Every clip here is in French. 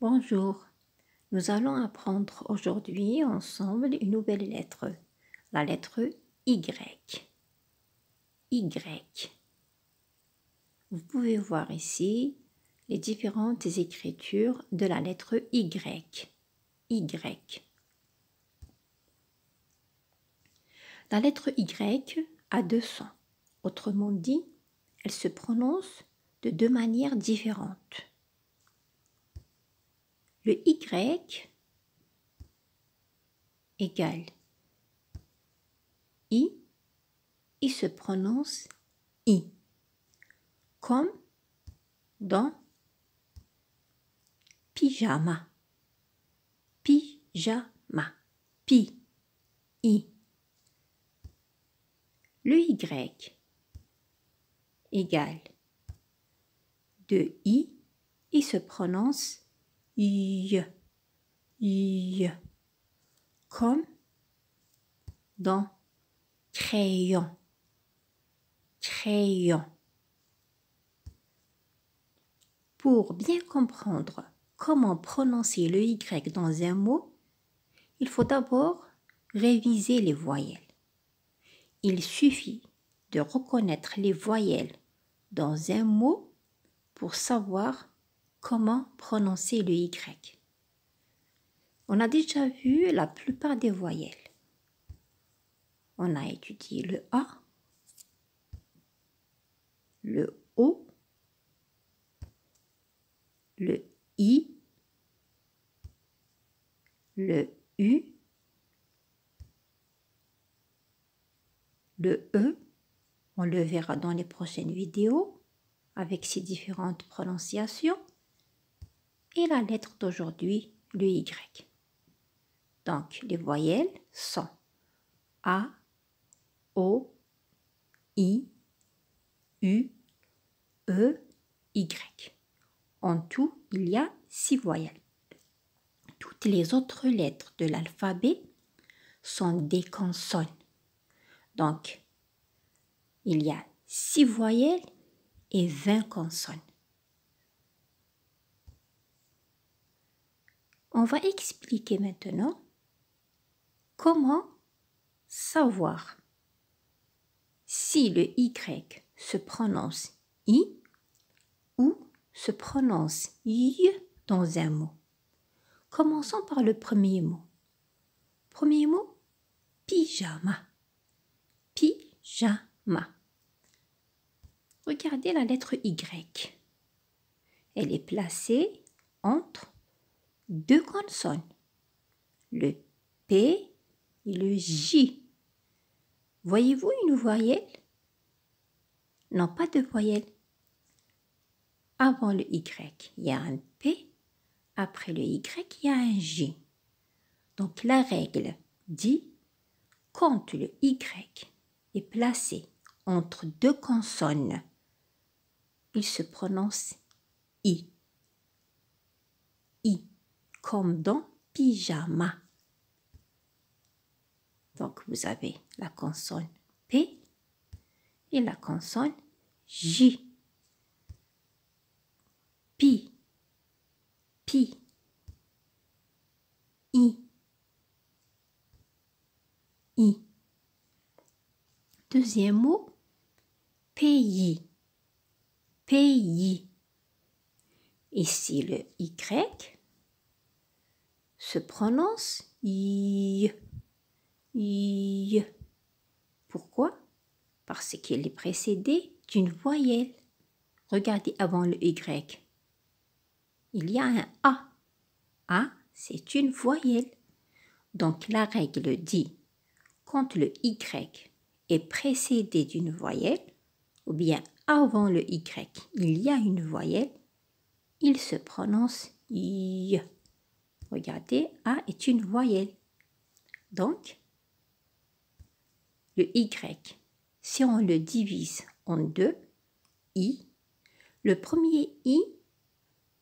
Bonjour, nous allons apprendre aujourd'hui ensemble une nouvelle lettre, la lettre Y. Y. Vous pouvez voir ici les différentes écritures de la lettre Y. Y. La lettre Y a deux sons. Autrement dit, elle se prononce de deux manières différentes. Le Y égale I, il se prononce I, comme dans pyjama, pyjama, pi, I. Le Y égale de I, il se prononce Y, Y, comme dans crayon, crayon. Pour bien comprendre comment prononcer le Y dans un mot, il faut d'abord réviser les voyelles. Il suffit de reconnaître les voyelles dans un mot pour savoir comment prononcer le Y. On a déjà vu la plupart des voyelles. On a étudié le A, le O, le I, le U, le E, on le verra dans les prochaines vidéos avec ses différentes prononciations, et la lettre d'aujourd'hui, le Y. Donc, les voyelles sont A, O, I, U, E, Y. En tout, il y a 6 voyelles. Toutes les autres lettres de l'alphabet sont des consonnes. Donc, il y a 6 voyelles et 20 consonnes. On va expliquer maintenant comment savoir si le Y se prononce I ou se prononce Y dans un mot. Commençons par le premier mot. Premier mot, pyjama. Pyjama. Regardez la lettre Y. Elle est placée entre deux consonnes, le P et le J. Voyez-vous une voyelle? Non, pas de voyelle. Avant le Y, il y a un P. Après le Y, il y a un J. Donc la règle dit, quand le Y est placé entre deux consonnes, il se prononce I. I, comme dans pyjama. Donc vous avez la consonne P et la consonne J. Pi, pi, I, I. Deuxième mot, pays, pays. Ici le Y se prononce I, I. Pourquoi? Parce qu'il est précédé d'une voyelle. Regardez avant le Y. Il y a un A. A, c'est une voyelle. Donc la règle dit, quand le Y est précédé d'une voyelle, ou bien avant le Y, il y a une voyelle, il se prononce I. Regardez, A est une voyelle. Donc, le Y, si on le divise en deux, I, le premier I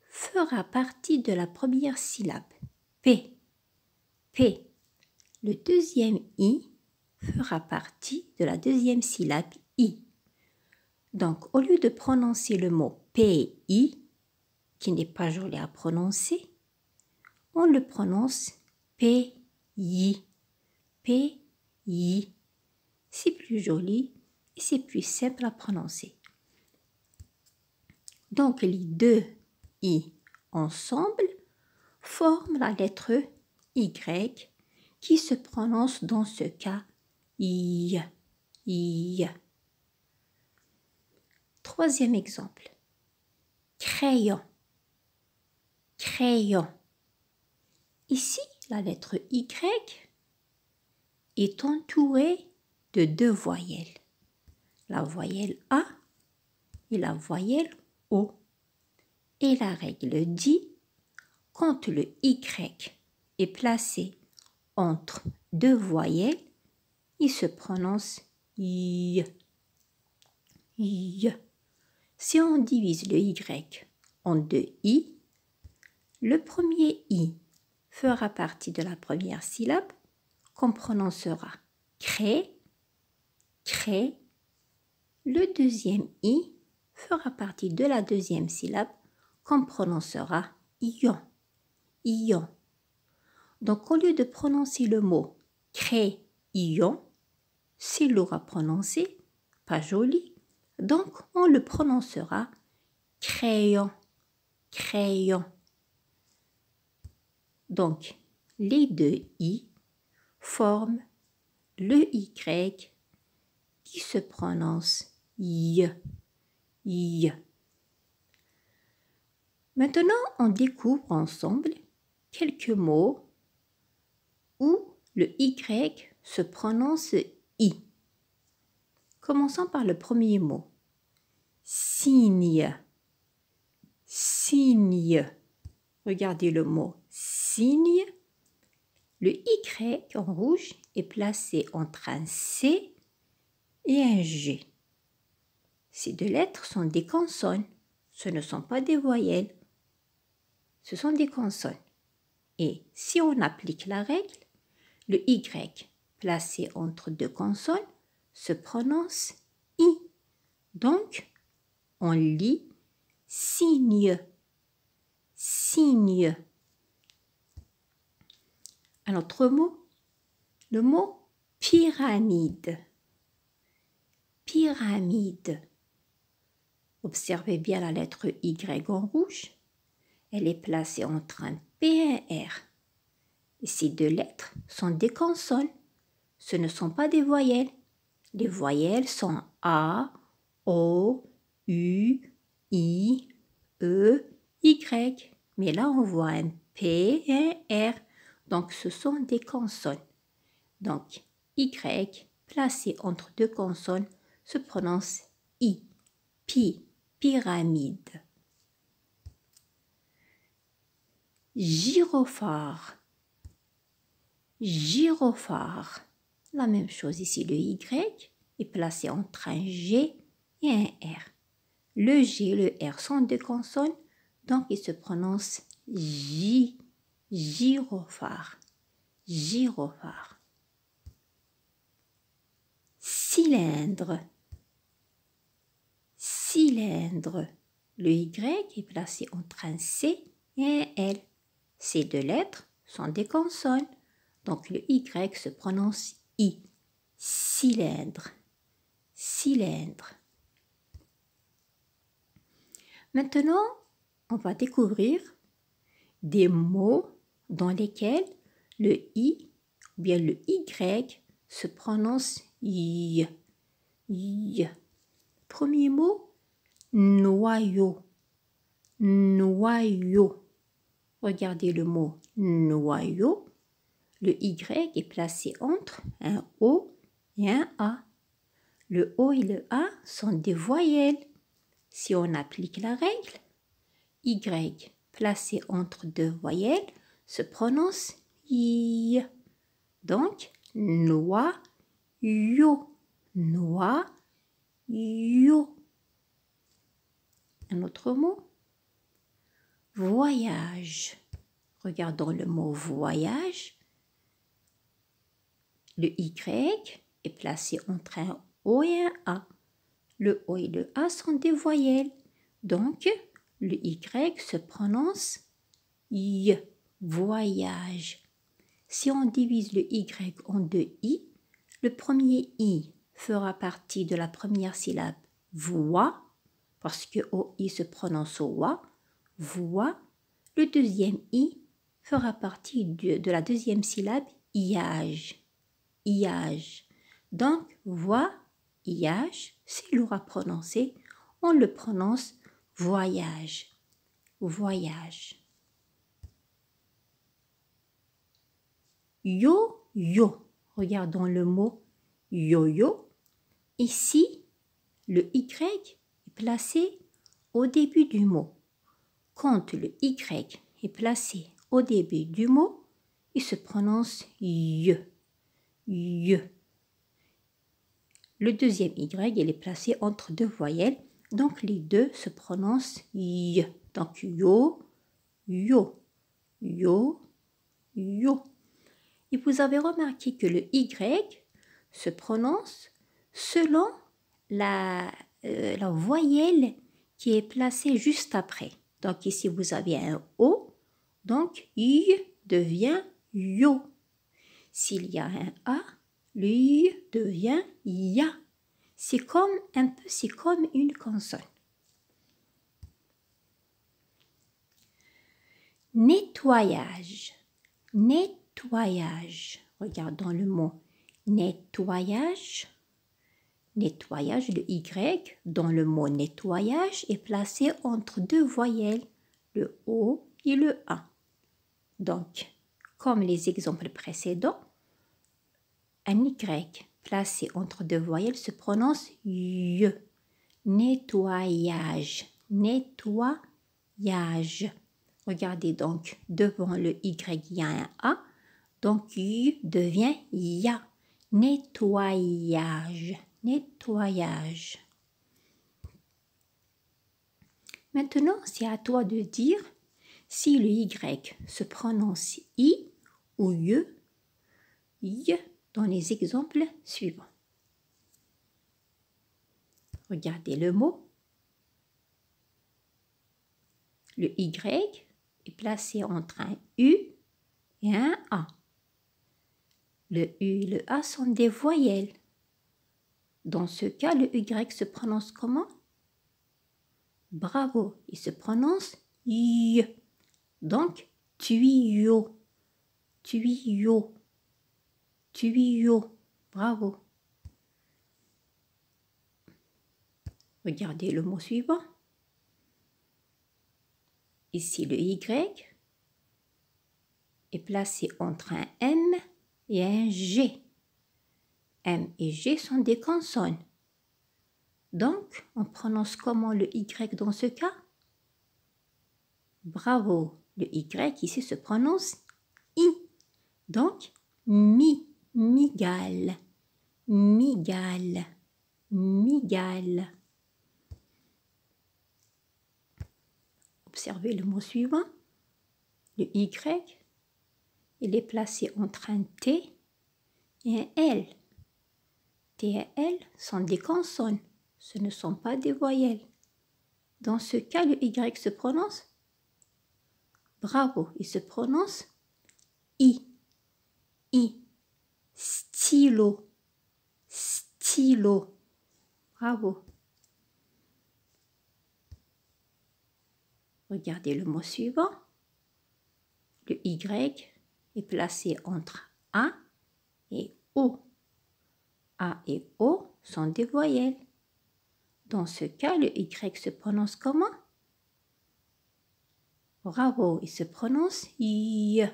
fera partie de la première syllabe, P. P. Le deuxième I fera partie de la deuxième syllabe, I. Donc, au lieu de prononcer le mot PI, qui n'est pas joli à prononcer, on le prononce pays. Pays. C'est plus joli et c'est plus simple à prononcer. Donc les deux i ensemble forment la lettre y qui se prononce dans ce cas i. Troisième exemple. Crayon. Crayon. Ici, la lettre y est entourée de deux voyelles. La voyelle A et la voyelle O. Et la règle dit, quand le Y est placé entre deux voyelles, il se prononce Y. Y. Si on divise le Y en deux I, le premier I fera partie de la première syllabe qu'on prononcera cré, cré. Le deuxième I fera partie de la deuxième syllabe qu'on prononcera ion, ion. Donc au lieu de prononcer le mot crayon, c'est lourd à prononcer, pas joli. Donc on le prononcera crayon, crayon. Donc les deux I forment le Y qui se prononce Y. Y. Maintenant, on découvre ensemble quelques mots où le Y se prononce I. Commençons par le premier mot. Cygne. Cygne. Regardez le mot cygne. Le Y en rouge est placé entre un C et un G. Ces deux lettres sont des consonnes. Ce ne sont pas des voyelles. Ce sont des consonnes. Et si on applique la règle, le Y placé entre deux consonnes se prononce I. Donc, on lit cygne, cygne. Un autre mot, le mot pyramide. Pyramide. Observez bien la lettre Y en rouge. Elle est placée entre un P et un R. Et ces deux lettres sont des consonnes. Ce ne sont pas des voyelles. Les voyelles sont A, O, U, I, E, Y. Mais là, on voit un P et un R. Donc, ce sont des consonnes. Donc, Y placé entre deux consonnes se prononce I. Pi, pyramide. Gyrophare. Gyrophare. La même chose ici, le Y est placé entre un G et un R. Le G et le R sont deux consonnes, donc il se prononce J. Gyrophare. Gyrophare. Cylindre. Cylindre. Le Y est placé entre un C et un L. Ces deux lettres sont des consonnes, donc le Y se prononce I. Cylindre. Cylindre. Maintenant, on va découvrir des mots dans lesquels le I ou bien le Y se prononce I. I. Premier mot, noyau. Noyau. Regardez le mot noyau. Le Y est placé entre un O et un A. Le O et le A sont des voyelles. Si on applique la règle, Y placé entre deux voyelles se prononce I. Donc, noyau. Noyau. Un autre mot, voyage. Regardons le mot voyage. Le Y est placé entre un O et un A. Le O et le A sont des voyelles. Donc, le Y se prononce I. voyage. Si on divise le Y en deux I, le premier I fera partie de la première syllabe voix, parce que OI se prononce OA, voix. Le deuxième I fera partie de la deuxième syllabe iage, iage. Donc, voyage, c'est lourd à prononcer, on le prononce voyage, voyage. Yo-yo, regardons le mot yo-yo. Ici, le Y est placé au début du mot. Quand le Y est placé au début du mot, il se prononce ye, ye. Le deuxième Y, il est placé entre deux voyelles, donc les deux se prononcent y. Donc yo, yo, yo, yo. Et vous avez remarqué que le Y se prononce selon la voyelle qui est placée juste après. Donc ici, vous avez un O, donc Y devient yo. S'il y a un A, le Y devient ya. C'est comme une consonne. Nettoyage, nettoyage. Regardons le mot nettoyage. Nettoyage, le Y dans le mot nettoyage est placé entre deux voyelles, le O et le A. Donc, comme les exemples précédents, un Y placé entre deux voyelles se prononce Y. Nettoyage, nettoyage. Regardez donc, devant le Y, il y a un A, donc Y devient ya. Nettoyage, nettoyage. Maintenant, c'est à toi de dire si le Y se prononce I ou Y dans les exemples suivants. Regardez le mot. Le Y est placé entre un U et un A. Le U et le A sont des voyelles. Dans ce cas, le Y se prononce comment? Bravo, il se prononce Y. Donc, tuyau, tuyau, tuyau. Bravo. Regardez le mot suivant. Ici, le Y est placé entre un M et un G. M et G sont des consonnes. Donc, on prononce comment le Y dans ce cas? Bravo, le Y ici se prononce I. Donc, migale, migale, migale. Observez le mot suivant. Le Y, il est placé entre un T et un L. T et L sont des consonnes, ce ne sont pas des voyelles. Dans ce cas, le Y se prononce? Bravo, il se prononce I. I. Stylo, stylo. Bravo. Regardez le mot suivant. Le Y est placé entre A et O. A et O sont des voyelles. Dans ce cas, le Y se prononce comment? Bravo, il se prononce Y.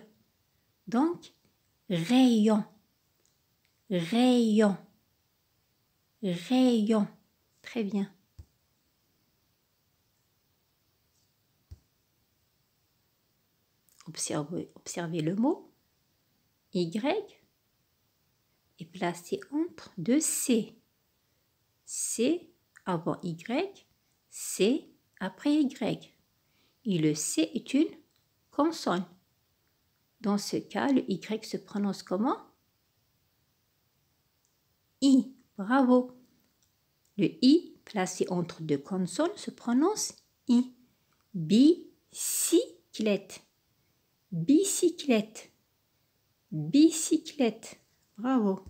Donc, rayon, rayon, rayon. Très bien. Observez le mot. Y est placé entre deux C. C avant Y, C après Y. Et le C est une consonne. Dans ce cas, le Y se prononce comment? I. Bravo. Le I placé entre deux consonnes se prononce I. Bicyclette. Bicyclette. Bicyclette. Bravo.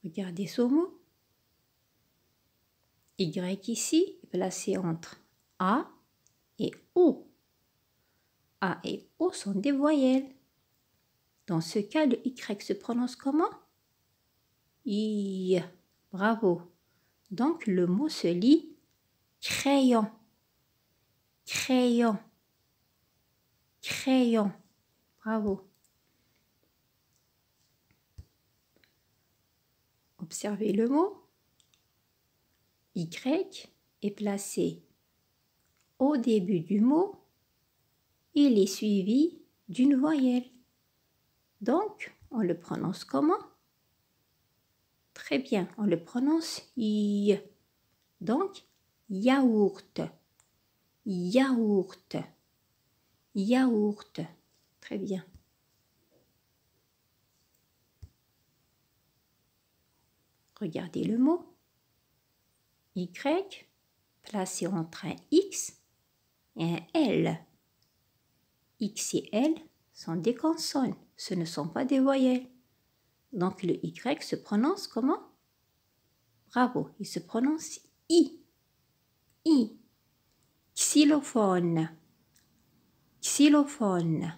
Regardez ce mot. Y ici, placé entre A et O. A et O sont des voyelles. Dans ce cas, le Y se prononce comment? I. Bravo. Donc, le mot se lit crayon. Crayon. Crayon. Bravo. Observez le mot. Y est placé au début du mot. Il est suivi d'une voyelle. Donc, on le prononce comment? Très bien, on le prononce I. Donc, yaourt. Yaourt. Yaourt. Très bien. Regardez le mot. Y placé entre un X et un L. X et L sont des consonnes, ce ne sont pas des voyelles. Donc le Y se prononce comment? Bravo, il se prononce I. I. Xylophone. Xylophone.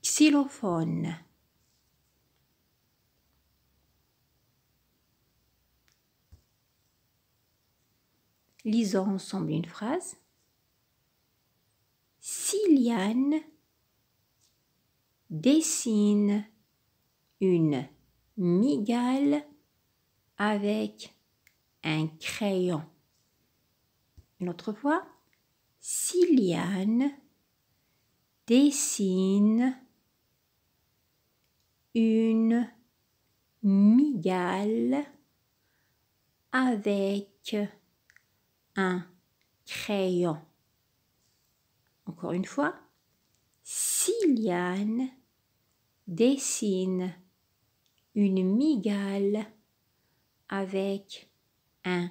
Xylophone. Lisons ensemble une phrase. Siliane dessine une mygale avec un crayon. Une autre fois. Siliane dessine une mygale avec un crayon. Encore une fois. Siliane dessine une mygale avec un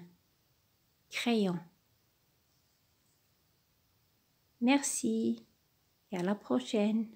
crayon. Merci et à la prochaine.